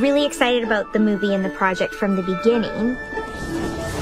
really excited about the movie and the project from the beginning.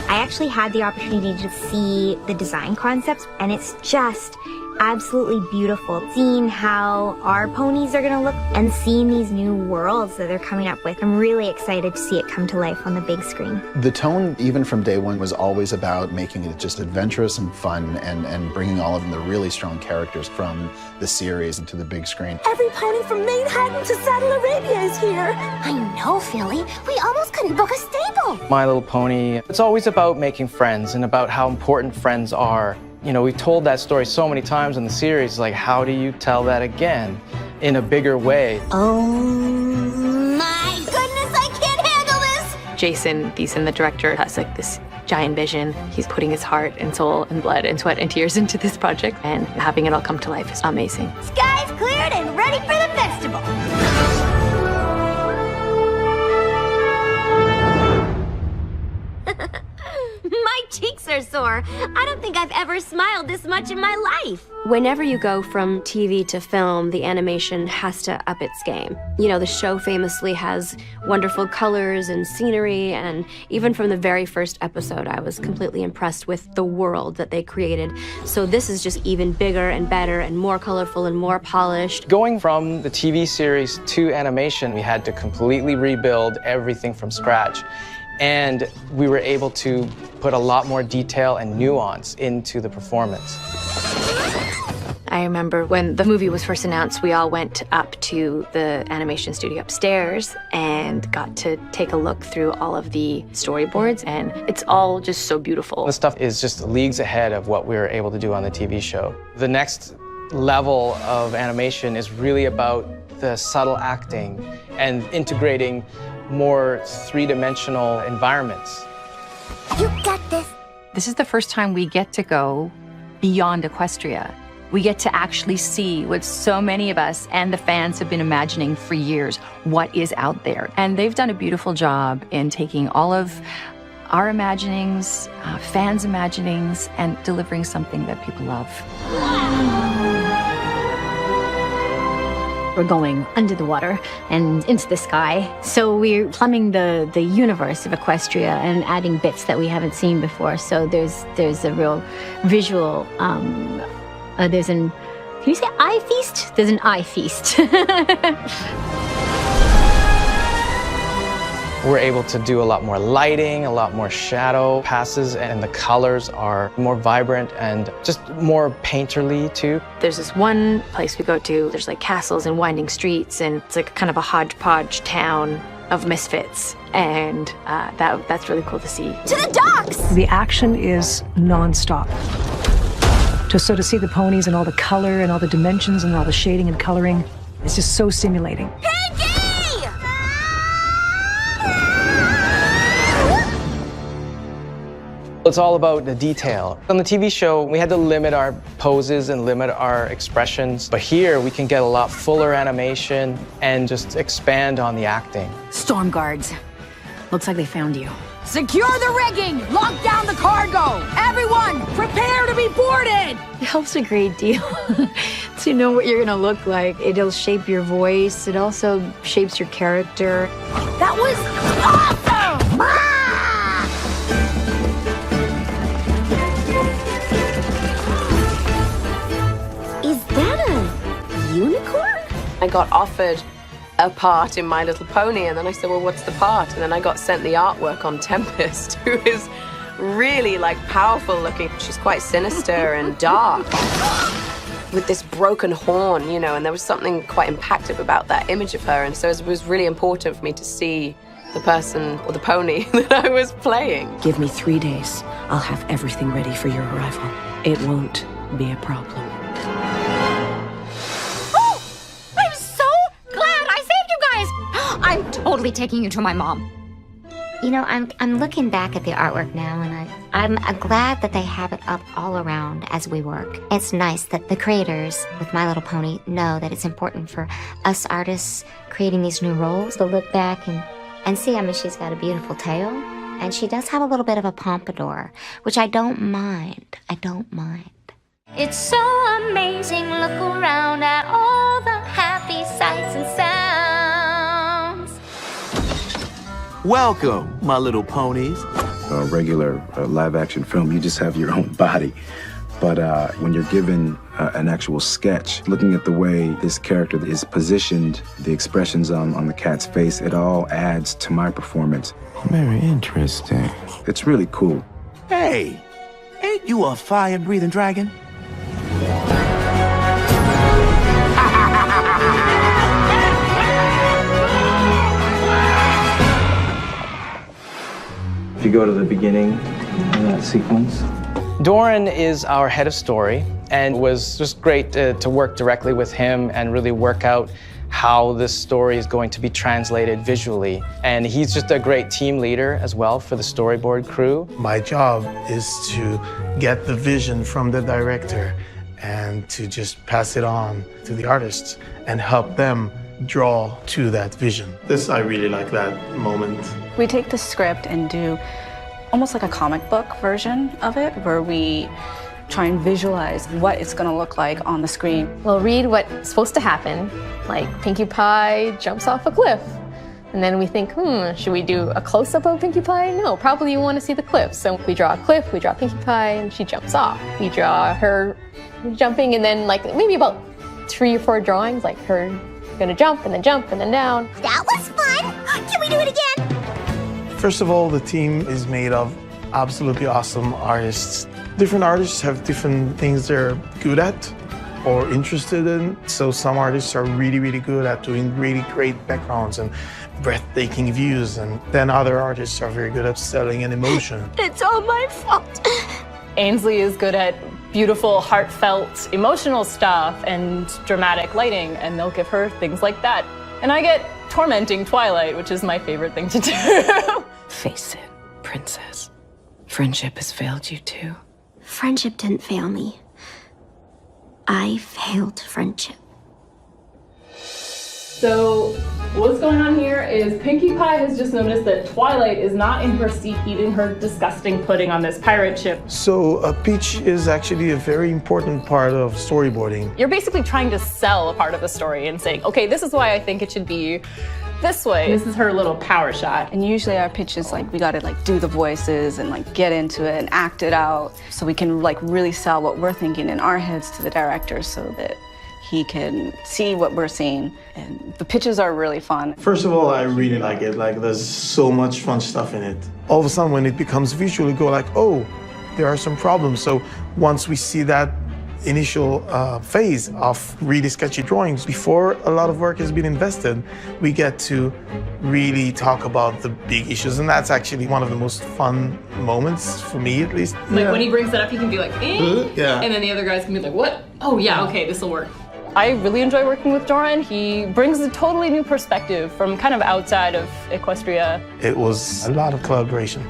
I actually had the opportunity to see the design concepts, and it's just absolutely beautiful. Seeing how our ponies are gonna look and seeing these new worlds that they're coming up with. I'm really excited to see it come to life on the big screen. The tone, even from day one, was always about making it just adventurous and fun and bringing all of the really strong characters from the series into the big screen. Every pony from Manhattan to Saddle Arabia is here. I know, Philly. We almost couldn't book a stable. My Little Pony, it's always about making friends and about how important friends are. You know, we've told that story so many times in the series, like, how do you tell that again in a bigger way? Oh my goodness, I can't handle this! Jason Thiessen, the director, has like this giant vision. He's putting his heart and soul and blood and sweat and tears into this project, and having it all come to life is amazing. Sky's cleared and ready for the festival. My cheeks are sore. I don't think I've ever smiled this much in my life. Whenever you go from TV to film, the animation has to up its game. You know, the show famously has wonderful colors and scenery, and even from the very first episode, I was completely impressed with the world that they created. So this is just even bigger and better and more colorful and more polished. Going from the TV series to animation, we had to completely rebuild everything from scratch. And we were able to put a lot more detail and nuance into the performance. I remember when the movie was first announced, we all went up to the animation studio upstairs and got to take a look through all of the storyboards, and it's all just so beautiful. This stuff is just leagues ahead of what we were able to do on the TV show. The next level of animation is really about the subtle acting and integrating more three-dimensional environments. You got this. This is the first time we get to go beyond Equestria. We get to actually see what so many of us and the fans have been imagining for years, what is out there. And they've done a beautiful job in taking all of our imaginings, fans' imaginings, and delivering something that people love. We're going under the water and into the sky. So we're plumbing the universe of Equestria and adding bits that we haven't seen before. So there's a real visual, can you say eye feast? There's an eye feast. We're able to do a lot more lighting, a lot more shadow passes, and the colors are more vibrant and just more painterly too. There's this one place we go to, there's like castles and winding streets, and it's like kind of a hodgepodge town of misfits, and that's really cool to see. To the docks! The action is non-stop. To see the ponies and all the color and all the dimensions and all the shading and coloring, it's just so stimulating. Pinkie! It's all about the detail. On the TV show, we had to limit our poses and limit our expressions, but here we can get a lot fuller animation and just expand on the acting. Storm guards. Looks like they found you. Secure the rigging! Lock down the cargo! Everyone, prepare to be boarded! It helps a great deal to know what you're gonna look like. It'll shape your voice. It also shapes your character. That was awesome! Is that a unicorn? I got offered a part in My Little Pony, and then I said, well, what's the part? And then I got sent the artwork on Tempest, who is really, like, powerful looking. She's quite sinister and dark, with this broken horn, you know, and there was something quite impactful about that image of her, and so it was really important for me to see the person, or the pony, that I was playing. Give me 3 days. I'll have everything ready for your arrival. It won't be a problem. I'm totally taking you to my mom. You know, I'm looking back at the artwork now, and I'm glad that they have it up all around as we work. It's nice that the creators with My Little Pony know that it's important for us artists creating these new roles to look back and see. I mean, she's got a beautiful tail, and she does have a little bit of a pompadour, which I don't mind. I don't mind. It's so amazing. Look around at all the happy sights and sounds. Welcome, my little ponies. A regular live-action film, you just have your own body. But when you're given an actual sketch, looking at the way this character is positioned, the expressions on the cat's face, it all adds to my performance. Very interesting. It's really cool. Hey, ain't you a fire-breathing dragon? If you go to the beginning of that sequence. Doran is our head of story, and it was just great to work directly with him and really work out how this story is going to be translated visually. And he's just a great team leader as well for the storyboard crew. My job is to get the vision from the director and to just pass it on to the artists and help them draw to that vision. I really like that moment. We take the script and do almost like a comic book version of it, where we try and visualize what it's going to look like on the screen. We'll read what's supposed to happen, like Pinkie Pie jumps off a cliff. And then we think, should we do a close-up of Pinkie Pie? No, probably you want to see the cliff. So we draw a cliff, we draw Pinkie Pie, and she jumps off. We draw her jumping, and then like maybe about 3 or 4 drawings, like her gonna jump and then down. That was fun! Can we do it again? First of all, the team is made of absolutely awesome artists. Different artists have different things they're good at or interested in. So some artists are really, really good at doing really great backgrounds and breathtaking views, and then other artists are very good at selling an emotion. It's all my fault. Ainsley is good at beautiful, heartfelt, emotional stuff and dramatic lighting, and they'll give her things like that. And I get tormenting Twilight, which is my favorite thing to do. Face it, princess. Friendship has failed you too. Friendship didn't fail me. I failed friendship. So what's going on here is Pinkie Pie has just noticed that Twilight is not in her seat eating her disgusting pudding on this pirate ship. So Peach is actually a very important part of storyboarding. You're basically trying to sell a part of the story and saying, okay, this is why I think it should be this way. This is her little power shot. And usually our pitch is like, we gotta like do the voices and like get into it and act it out so we can like really sell what we're thinking in our heads to the director so that he can see what we're seeing. And the pitches are really fun. First of all, I really like it. Like, there's so much fun stuff in it. All of a sudden, when it becomes visual, you go like, oh, there are some problems. So once we see that initial phase of really sketchy drawings, before a lot of work has been invested, we get to really talk about the big issues. And that's actually one of the most fun moments, for me at least. Like when he brings it up, he can be like, eh? Yeah. And then the other guys can be like, what? Oh yeah, okay, this will work. I really enjoy working with Doran. He brings a totally new perspective from kind of outside of Equestria. It was a lot of collaboration.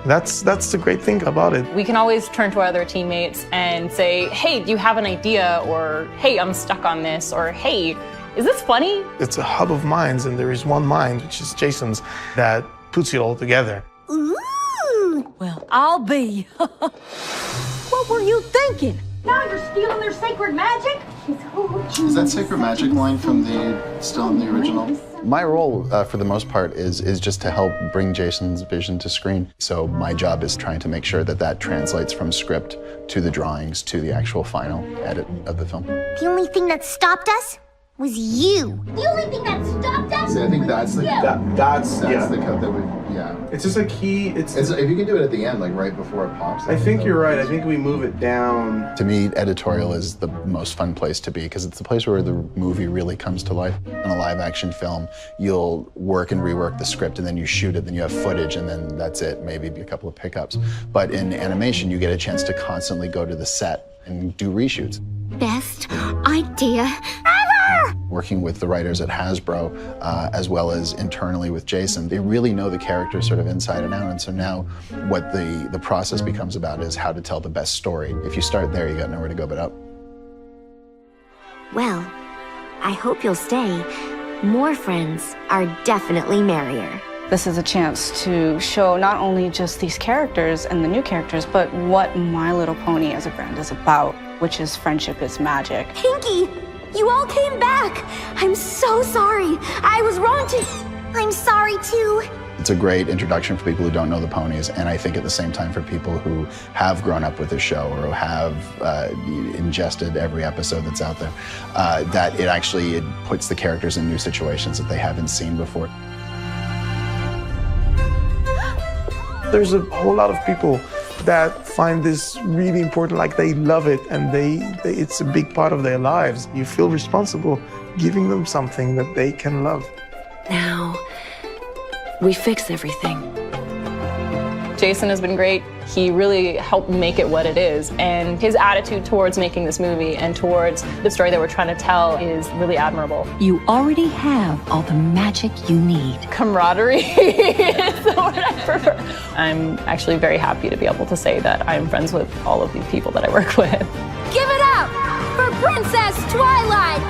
That's the great thing about it. We can always turn to our other teammates and say, hey, do you have an idea? Or, hey, I'm stuck on this. Or, hey, is this funny? It's a hub of minds, and there is one mind, which is Jason's, that puts it all together. Ooh! Well, I'll be. What were you thinking? Now you're stealing their sacred magic? Is that sacred magic line from still in the original? My role, for the most part, is just to help bring Jason's vision to screen. So my job is trying to make sure that translates from script to the drawings to the actual final edit of the film. The only thing that stopped us was you. The only thing that stopped us. See, I think that's the that's the cut that would It's just a key. It's if you can do it at the end, like right before it pops. I think you're right. I think we move it down. To me, editorial is the most fun place to be because it's the place where the movie really comes to life. In a live action film, you'll work and rework the script and then you shoot it, then you have footage and then that's it, maybe a couple of pickups. But in animation, you get a chance to constantly go to the set and do reshoots. Best idea ever! Working with the writers at Hasbro, as well as internally with Jason, they really know the characters sort of inside and out. And so now what the process becomes about is how to tell the best story. If you start there, you got nowhere to go but up. Well, I hope you'll stay. More friends are definitely merrier. This is a chance to show not only just these characters and the new characters, but what My Little Pony as a brand is about, which is friendship is magic. Pinkie, you all came back. I'm so sorry. I was wrong to... I'm sorry too. It's a great introduction for people who don't know the ponies, and I think at the same time for people who have grown up with the show or who have ingested every episode that's out there, that it puts the characters in new situations that they haven't seen before. There's a whole lot of people that find this really important, like they love it, and it's a big part of their lives. You feel responsible giving them something that they can love. Now, we fix everything. Jason has been great. He really helped make it what it is, and his attitude towards making this movie and towards the story that we're trying to tell is really admirable. You already have all the magic you need. Camaraderie is the word I prefer. I'm actually very happy to be able to say that I'm friends with all of these people that I work with. Give it up for Princess Twilight